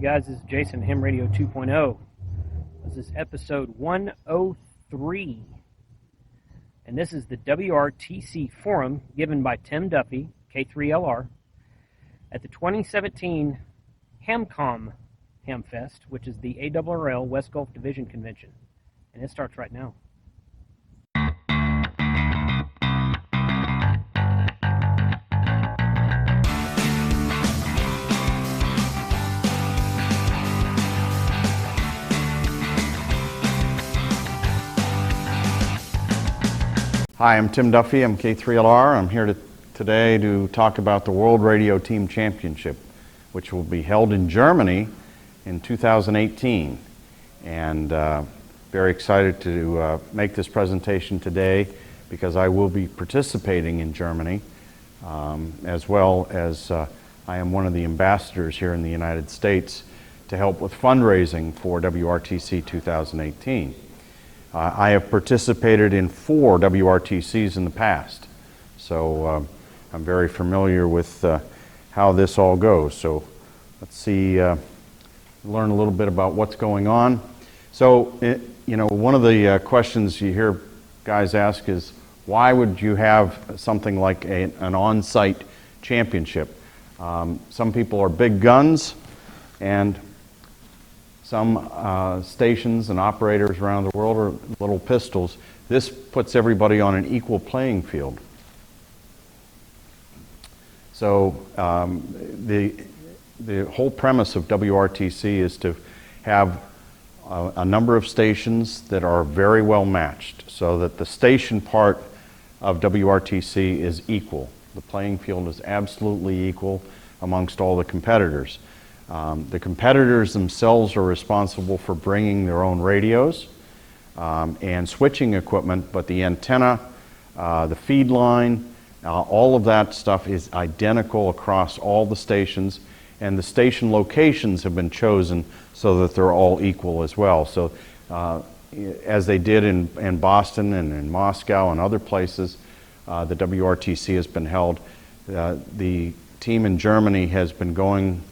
Hey guys, this is Jason, Ham Radio 2.0. This is episode 103. And this is the WRTC forum given by Tim Duffy, K3LR, at the 2017 Hamcom Hamfest, which is the ARRL West Gulf Division Convention. And it starts right now. Hi, I'm Tim Duffy. I'm K3LR. I'm here today to talk about the World Radio Team Championship, which will be held in Germany in 2018. And very excited to make this presentation today because I will be participating in Germany, as well as I am one of the ambassadors here in the United States to help with fundraising for WRTC 2018. I have participated in 4 WRTCs in the past, so I'm very familiar with how this all goes. So let's see, learn a little bit about what's going on. So, one of the questions you hear guys ask is, why would you have something like an on-site championship? Some people are big guns, and some stations and operators around the world are little pistols. This puts everybody on an equal playing field. So the whole premise of WRTC is to have a number of stations that are very well matched, so that the station part of WRTC is equal. The playing field is absolutely equal amongst all the competitors. The competitors themselves are responsible for bringing their own radios and switching equipment, but the antenna, the feed line, all of that stuff is identical across all the stations, and the station locations have been chosen so that they're all equal as well. So as they did in Boston and in Moscow and other places, the WRTC has been held. The team in Germany has been going.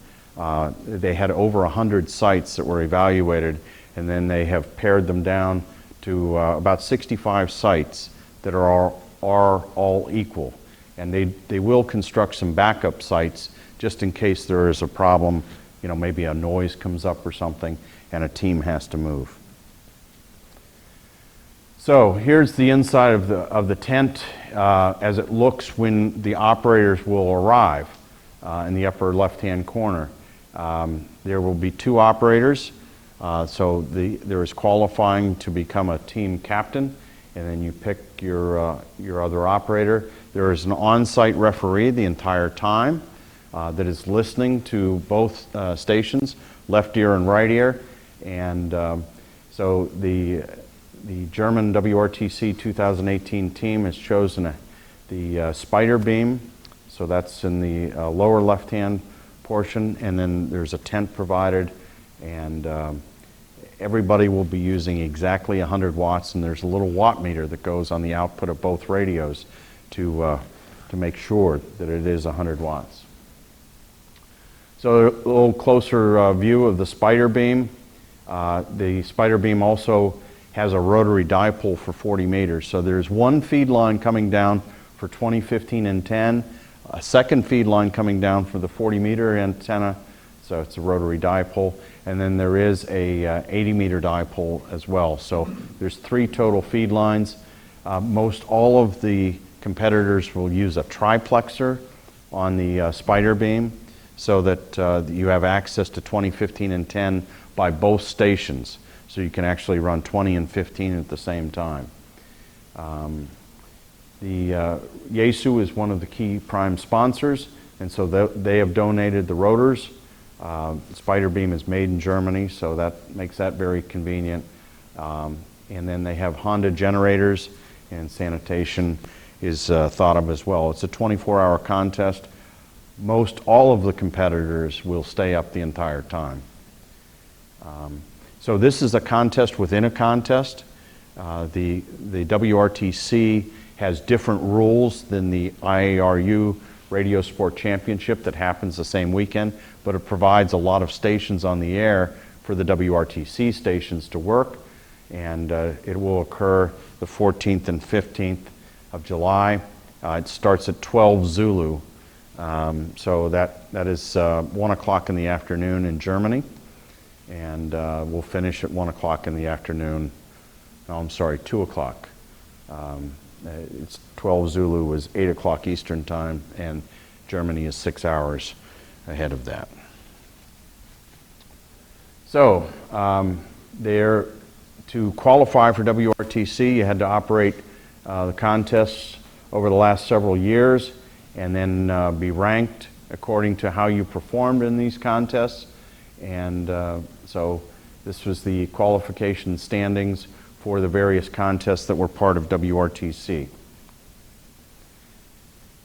They had over 100 sites that were evaluated, and then they have pared them down to about 65 sites that are all equal. And they will construct some backup sites just in case there is a problem, maybe a noise comes up or something, and a team has to move. So here's the inside of the tent as it looks when the operators will arrive in the upper left-hand corner. There will be 2 operators, so there is qualifying to become a team captain, and then you pick your other operator. There is an on-site referee the entire time that is listening to both stations, left ear and right ear, and so the German WRTC 2018 team has chosen the spider beam, so that's in the lower left-hand portion, and then there's a tent provided, and everybody will be using exactly 100 watts, and there's a little watt meter that goes on the output of both radios to make sure that it is 100 watts. So a little closer view of the spider beam. The spider beam also has a rotary dipole for 40 meters. So there's one feed line coming down for 20, 15, and 10. A second feed line coming down for the 40-meter antenna, so it's a rotary dipole, and then there is a 80-meter dipole as well. So there's 3 total feed lines. Most all of the competitors will use a triplexer on the spider beam, so that you have access to 20, 15, and 10 by both stations. So you can actually run 20 and 15 at the same time. The Yaesu is one of the key prime sponsors, and so they have donated the rotors. The spider beam is made in Germany, so that makes that very convenient. And then they have Honda generators, and sanitation is thought of as well. It's a 24-hour contest. Most all of the competitors will stay up the entire time. So this is a contest within a contest. The WRTC has different rules than the IARU radio sport championship that happens the same weekend, but it provides a lot of stations on the air for the WRTC stations to work, and it will occur the 14th and 15th of July. It starts at 12 Zulu, so that is 1 o'clock in the afternoon in Germany, and we'll finish at 1 o'clock in the afternoon. No, I'm sorry, 2 o'clock. It's 12 Zulu is 8 o'clock Eastern time, and Germany is 6 hours ahead of that. So, there, to qualify for WRTC, you had to operate the contests over the last several years, and then be ranked according to how you performed in these contests. And so this was the qualification standings for the various contests that were part of WRTC.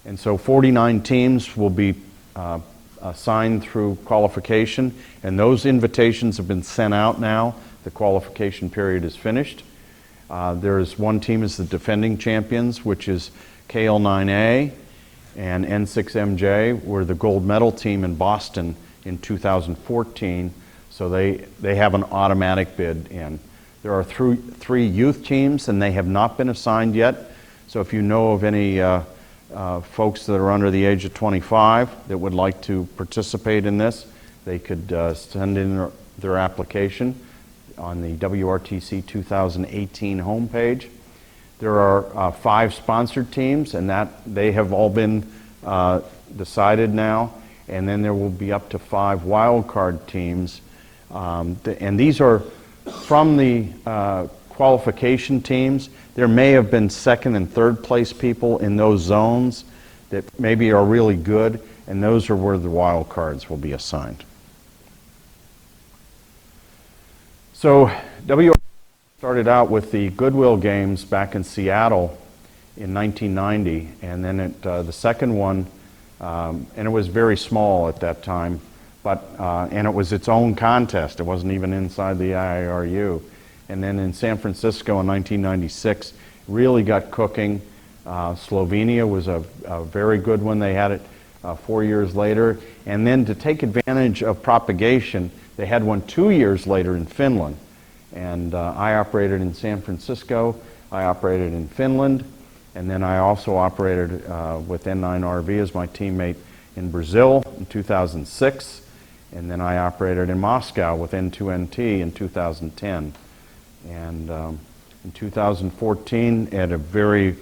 And so 49 teams will be assigned through qualification, and those invitations have been sent out now. The qualification period is finished. There is one team is the defending champions, which is KL9A, and N6MJ were the gold medal team in Boston in 2014, so they have an automatic bid in. There are three youth teams, and they have not been assigned yet. So if you know of any folks that are under the age of 25 that would like to participate in this, they could send in their application on the WRTC 2018 homepage. There are 5 sponsored teams, and that they have all been decided now. And then there will be up to 5 wildcard teams. And these are from the qualification teams. There may have been second and third place people in those zones that maybe are really good, and those are where the wild cards will be assigned. So WRTC started out with the Goodwill Games back in Seattle in 1990, and then the second one, and it was very small at that time, but and it was its own contest. It wasn't even inside the IARU. And then in San Francisco in 1996, really got cooking. Slovenia was a very good one. They had it 4 years later. And then to take advantage of propagation, they had one 2 years later in Finland. And I operated in San Francisco. I operated in Finland. And then I also operated with N9RV as my teammate in Brazil in 2006. And then I operated in Moscow with N2NT in 2010. And in 2014, at a very,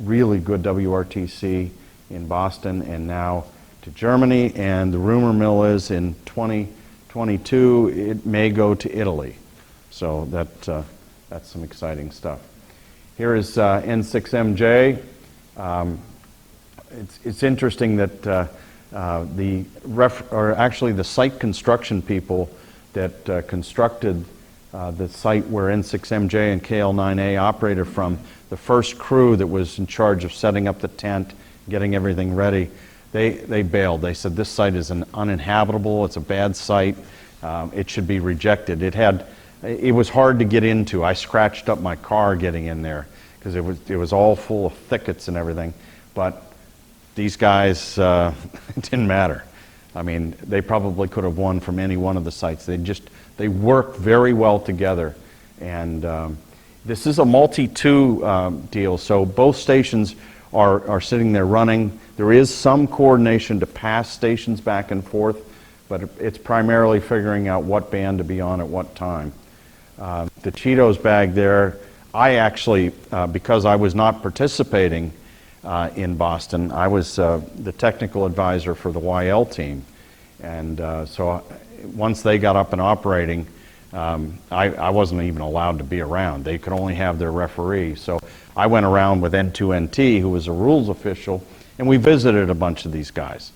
really good WRTC in Boston, and now to Germany. And the rumor mill is in 2022, it may go to Italy. So that's some exciting stuff. Here is N6MJ. It's interesting that the site construction people that constructed the site where N6MJ and KL9A operated from, the first crew that was in charge of setting up the tent, getting everything ready, they bailed. They said this site is uninhabitable, it's a bad site, it should be rejected. It was hard to get into. I scratched up my car getting in there because it was all full of thickets and everything. But these guys, it didn't matter. I mean, they probably could have won from any one of the sites. They work very well together. And this is a multi-two deal, so both stations are sitting there running. There is some coordination to pass stations back and forth, but it's primarily figuring out what band to be on at what time. The Cheetos bag there, I actually, because I was not participating in Boston, I was the technical advisor for the YL team. And so once they got up and operating, I wasn't even allowed to be around. They could only have their referee. So I went around with N2NT, who was a rules official, and we visited a bunch of these guys.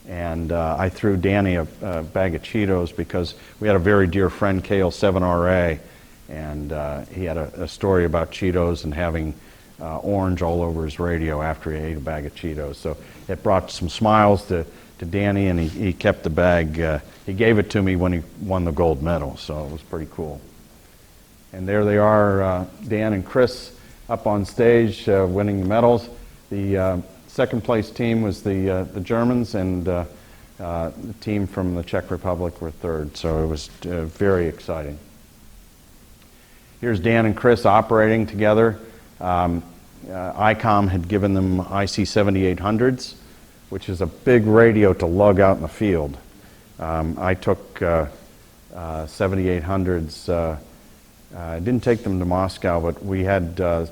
And I threw Danny a bag of Cheetos because we had a very dear friend, KL7RA, and he had a story about Cheetos and having orange all over his radio after he ate a bag of Cheetos. So it brought some smiles to Danny, and he kept the bag. He gave it to me when he won the gold medal, so it was pretty cool. And there they are, Dan and Chris up on stage winning the medals. The second place team was the Germans, and the team from the Czech Republic were third. So it was very exciting. Here's Dan and Chris operating together. ICOM had given them IC 7800s, which is a big radio to lug out in the field. I took 7800s. I didn't take them to Moscow, but we had the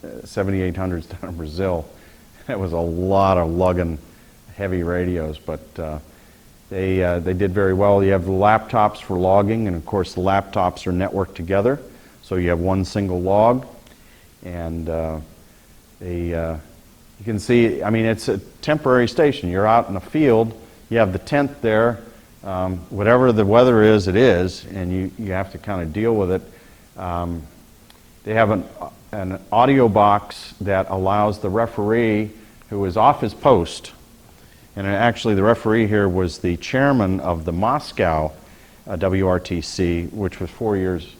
7800s down in Brazil. It was a lot of lugging heavy radios, but they did very well. You have the laptops for logging, and of course the laptops are networked together, so you have one single log. And you can see, I mean, it's a temporary station. You're out in the field, you have the tent there, whatever the weather is, it is, and you have to kind of deal with it. They have an audio box that allows the referee, who is off his post, and actually the referee here was the chairman of the Moscow WRTC, which was 4 years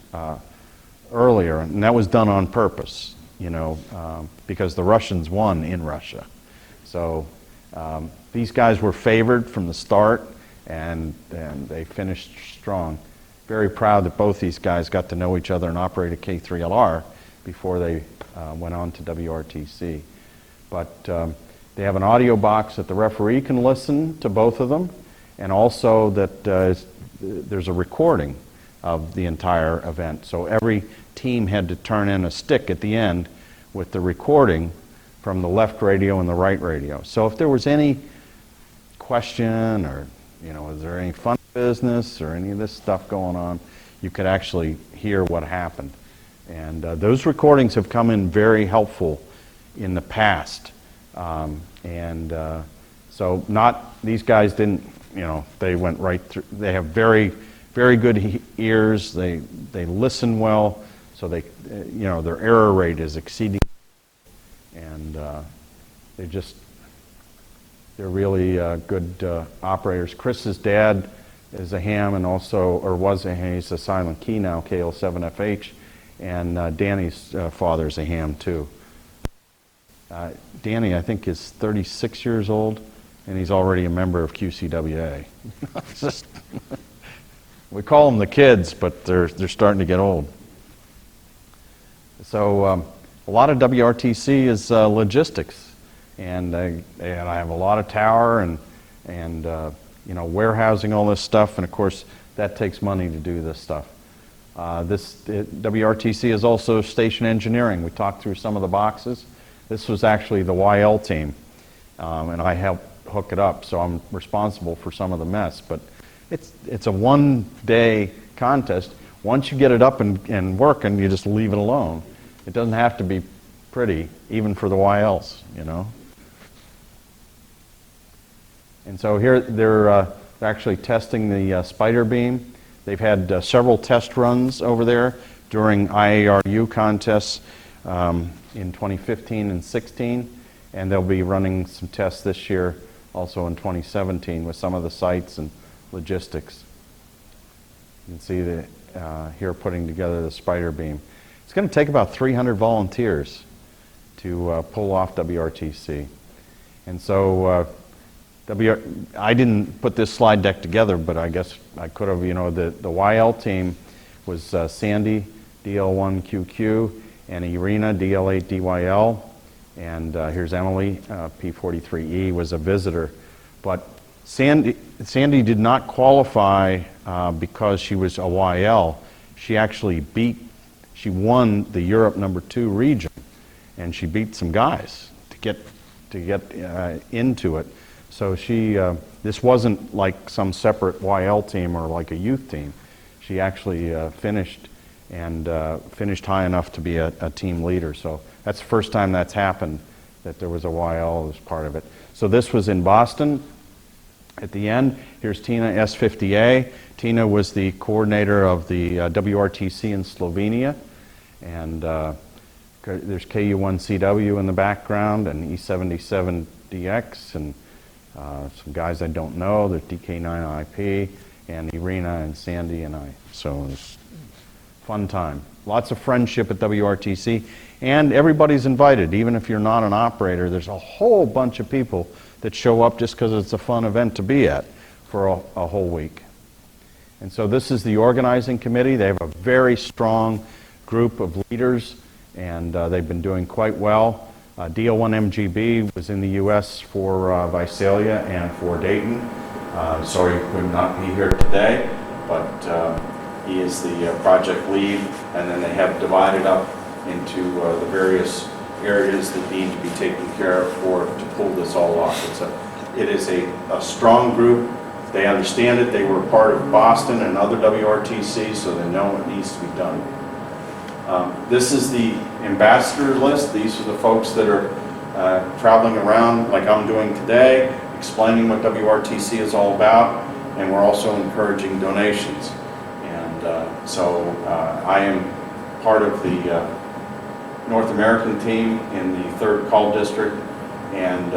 earlier, and that was done on purpose, you know, because the Russians won in Russia. So these guys were favored from the start, and they finished strong. Very proud that both these guys got to know each other and operate a K3LR before they went on to WRTC. But they have an audio box that the referee can listen to both of them, and also that there's a recording of the entire event. So every team had to turn in a stick at the end with the recording from the left radio and the right radio. So if there was any question, or you know, is there any fun business or any of this stuff going on, you could actually hear what happened. And those recordings have come in very helpful in the past. So these guys didn't, you know, they went right through. They have very, very good ears. They listen well. So they, you know, their error rate is exceeding, and they're really good operators. Chris's dad is a ham, and also, or was a ham. He's a silent key now, KL7FH, and Danny's father's a ham too. Danny, I think, is 36 years old, and he's already a member of QCWA. We call them the kids, but they're starting to get old. So a lot of WRTC is logistics, and I have a lot of tower and you know, warehousing all this stuff, and of course that takes money to do this stuff. WRTC is also station engineering. We talked through some of the boxes. This was actually the YL team, and I helped hook it up, so I'm responsible for some of the mess. But it's a one-day contest. Once you get it up and working, you just leave it alone. It doesn't have to be pretty, even for the YLs, you know. And so here they're actually testing the spider beam. They've had several test runs over there during IARU contests in 2015 and 16, and they'll be running some tests this year, also in 2017, with some of the sites and logistics. You can see here putting together the spider beam. It's going to take about 300 volunteers to pull off WRTC. And so I didn't put this slide deck together, but I guess I could have. You know, the YL team was Sandy, DL1QQ, and Irina, DL8DYL. And here's Emily, P43E, was a visitor. But Sandy did not qualify because she was a YL. She actually won the Europe #2 region, and she beat some guys to get into it. So this wasn't like some separate YL team or like a youth team. She actually finished high enough to be a team leader. So that's the first time that's happened, that there was a YL as part of it. So this was in Boston. At the end, here's Tina, S50A. Tina was the coordinator of the WRTC in Slovenia. And there's KU1CW in the background, and E77DX, and some guys I don't know. There's DK9IP, and Irina and Sandy and I. So it was a fun time. Lots of friendship at WRTC. And everybody's invited, even if you're not an operator. There's a whole bunch of people that show up just because it's a fun event to be at for a whole week. And so this is the organizing committee. They have a very strong group of leaders, and they've been doing quite well. DL1MGB was in the U.S. for Visalia and for Dayton. Sorry he could not be here today, but he is the project lead, and then they have divided up into the various areas that need to be taken care of to pull this all off. It is a strong group. They understand it. They were part of Boston and other WRTCs, so they know what needs to be done. This is the ambassador list. These are the folks that are traveling around like I'm doing today, explaining what WRTC is all about, and we're also encouraging donations. And so I am part of the North American team in the 3rd Call District, and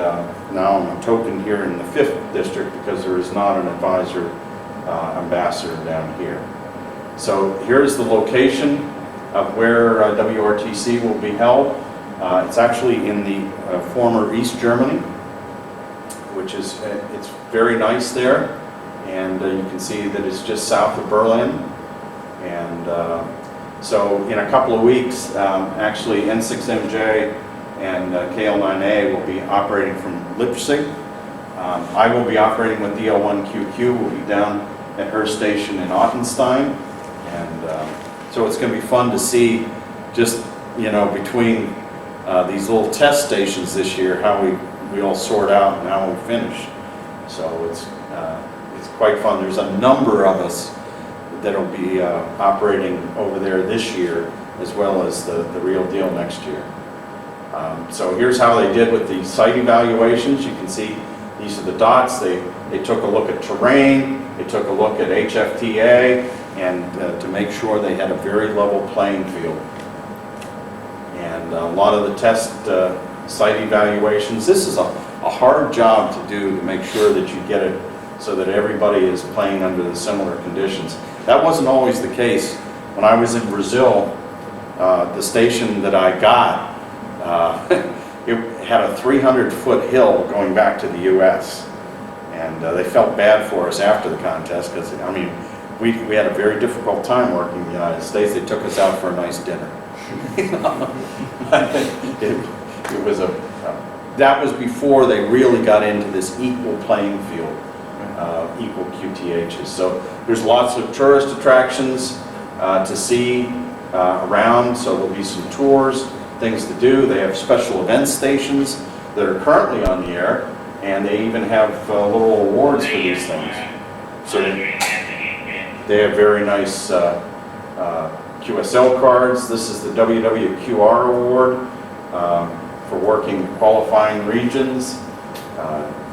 now I'm a token here in the 5th District because there is not an advisor ambassador down here. So here's the location of where WRTC will be held. It's actually in the former East Germany, which is, it's very nice there, and you can see that it's just south of Berlin. And so in a couple of weeks, actually N6MJ and KL9A will be operating from Leipzig. I will be operating with DL1QQ. We'll be down at her station in Ottenstein. And so it's going to be fun to see just, you know, between these little test stations this year, how we all sort out and how we finish. So it's quite fun. There's a number of us that'll be operating over there this year, as well as the real deal next year. So here's how they did with the site evaluations. You can see these are the dots. They took a look at terrain, they took a look at HFTA, and to make sure they had a very level playing field. And a lot of the test site evaluations, this is a hard job to do, to make sure that you get it so that everybody is playing under the similar conditions. That wasn't always the case. When I was in Brazil, the station that I got, it had a 300-foot hill going back to the U.S. And they felt bad for us after the contest because, I mean, we had a very difficult time working in the United States. They took us out for a nice dinner. It was that was before they really got into this equal playing field, equal QTHs. So there's lots of tourist attractions to see around, so there'll be some tours, things to do. They have special event stations that are currently on the air, and they even have little awards for these things. So they have very nice QSL cards. This is the WWQR award for working qualifying regions.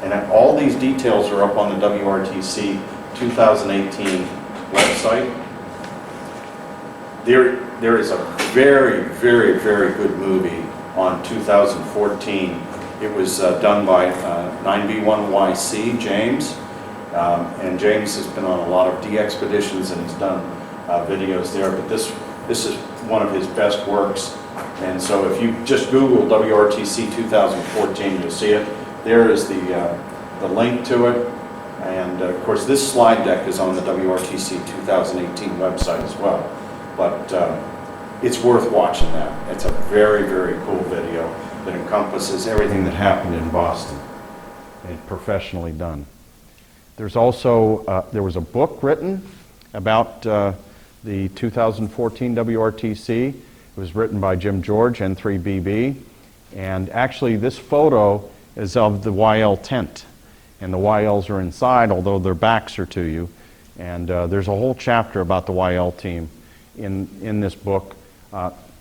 And all these details are up on the WRTC 2018 website. There is a very, very, very good movie on 2014. It was done by 9B1YC, James. And James has been on a lot of D-expeditions and has done videos there, but this is one of his best works. And so if you just Google WRTC 2014, you'll see it. There is the link to it. And of course, this slide deck is on the WRTC 2018 website as well. But it's worth watching that. It's a very, very cool video that encompasses everything that happened in Boston. It's professionally done. There's also, there was a book written about the 2014 WRTC. It was written by Jim George, N3BB. And actually, this photo is of the YL tent. And the YLs are inside, although their backs are to you. And there's a whole chapter about the YL team in this book.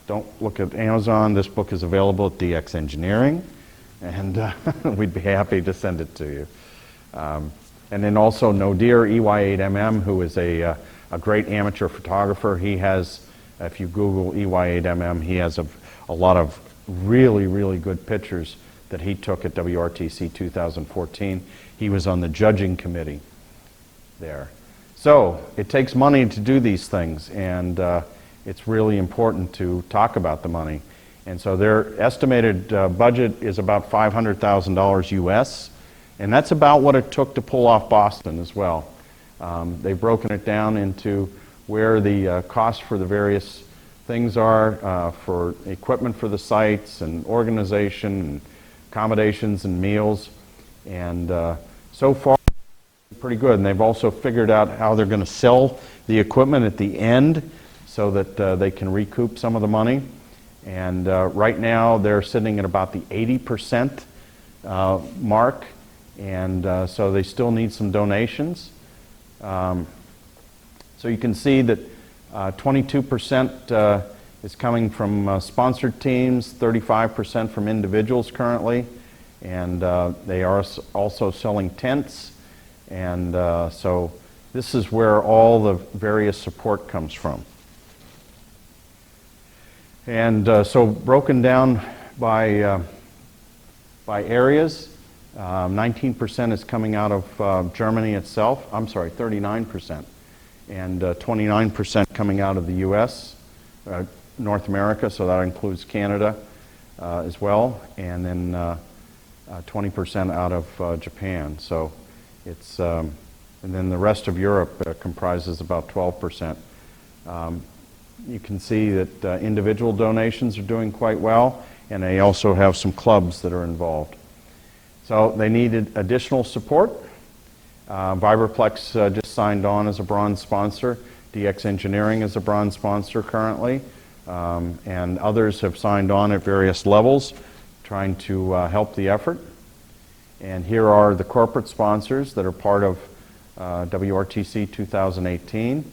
Don't look at Amazon. This book is available at DX Engineering. And we'd be happy to send it to you. And then also Nodir EY8MM, who is a great amateur photographer. He has, if you Google EY8MM, he has a lot of really, really good pictures that he took at WRTC 2014. He was on the judging committee there. So it takes money to do these things, and it's really important to talk about the money. And so their estimated budget is about $500,000 US, and that's about what it took to pull off Boston as well. They've broken it down into where the costs for the various things are, for equipment for the sites and organization and accommodations and meals, and so far pretty good. And they've also figured out how they're going to sell the equipment at the end so that they can recoup some of the money. And right now they're sitting at about the 80% mark, and so they still need some donations. So you can see that 22% is coming from sponsored teams, 35% from individuals currently, and they are also selling tents. And so this is where all the various support comes from. And so broken down by areas, 19% is coming out of Germany itself. I'm sorry, 39%. And 29% coming out of the U.S., North America, so that includes Canada as well, and then 20% out of Japan. So it's, and then the rest of Europe comprises about 12%. You can see that individual donations are doing quite well, and they also have some clubs that are involved. So they needed additional support. Vibraplex just signed on as a bronze sponsor. DX Engineering is a bronze sponsor currently, and others have signed on at various levels trying to help the effort. And here are the corporate sponsors that are part of WRTC 2018.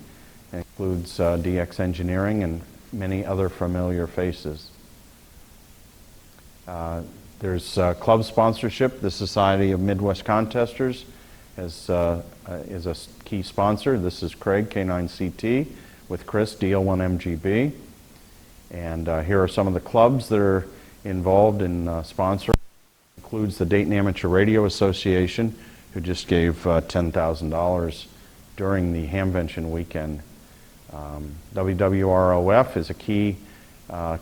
It includes DX Engineering and many other familiar faces. There's club sponsorship. The Society of Midwest Contesters is a key sponsor. This is Craig, K9CT, with Chris, DL1MGB. And here are some of the clubs that are involved in sponsoring. Includes the Dayton Amateur Radio Association, who just gave $10,000 during the Hamvention weekend. WWROF is a key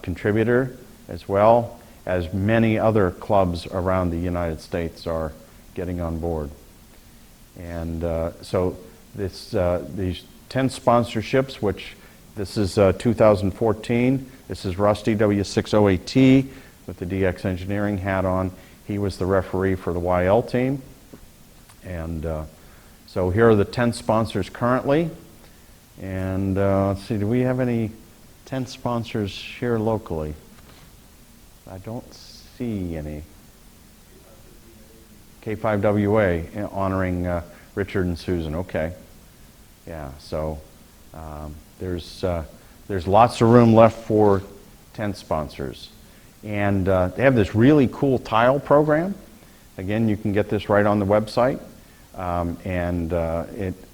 contributor, as well as many other clubs around the United States are getting on board. And so these 10 sponsorships, which this is 2014, this is Rusty W608T with the DX Engineering hat on. He was the referee for the YL team. And so here are the 10 sponsors currently. And let's see, do we have any 10 sponsors here locally? I don't see any. K5WA honoring Richard and Susan. Okay. Yeah, so there's lots of room left for 10 sponsors. And they have this really cool tile program. Again, you can get this right on the website. And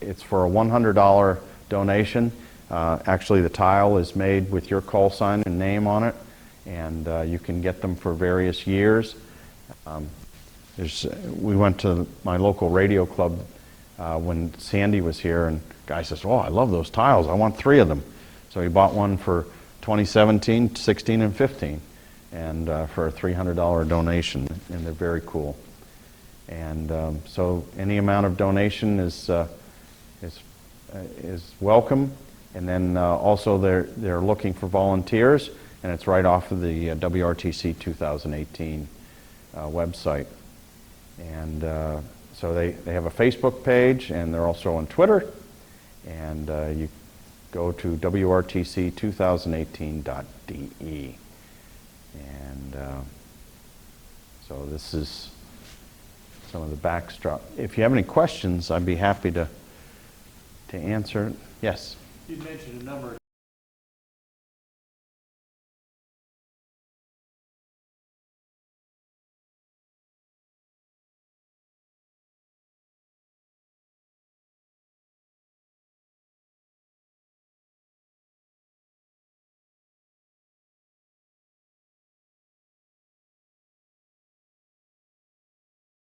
it's for a $100 donation. Actually, the tile is made with your call sign and name on it. And you can get them for various years. We went to my local radio club when Sandy was here, and the guy says, "Oh, I love those tiles. I want 3 of them." So he bought one for 2017, 16, and 15, and for a $300 donation, and they're very cool. And so any amount of donation is welcome. And then also they're looking for volunteers, and it's right off of the WRTC 2018 website. And so they have a Facebook page, and they're also on Twitter. And you go to WRTC2018.de. And so this is some of the backdrop. If you have any questions, I'd be happy to answer. Yes? You mentioned a number of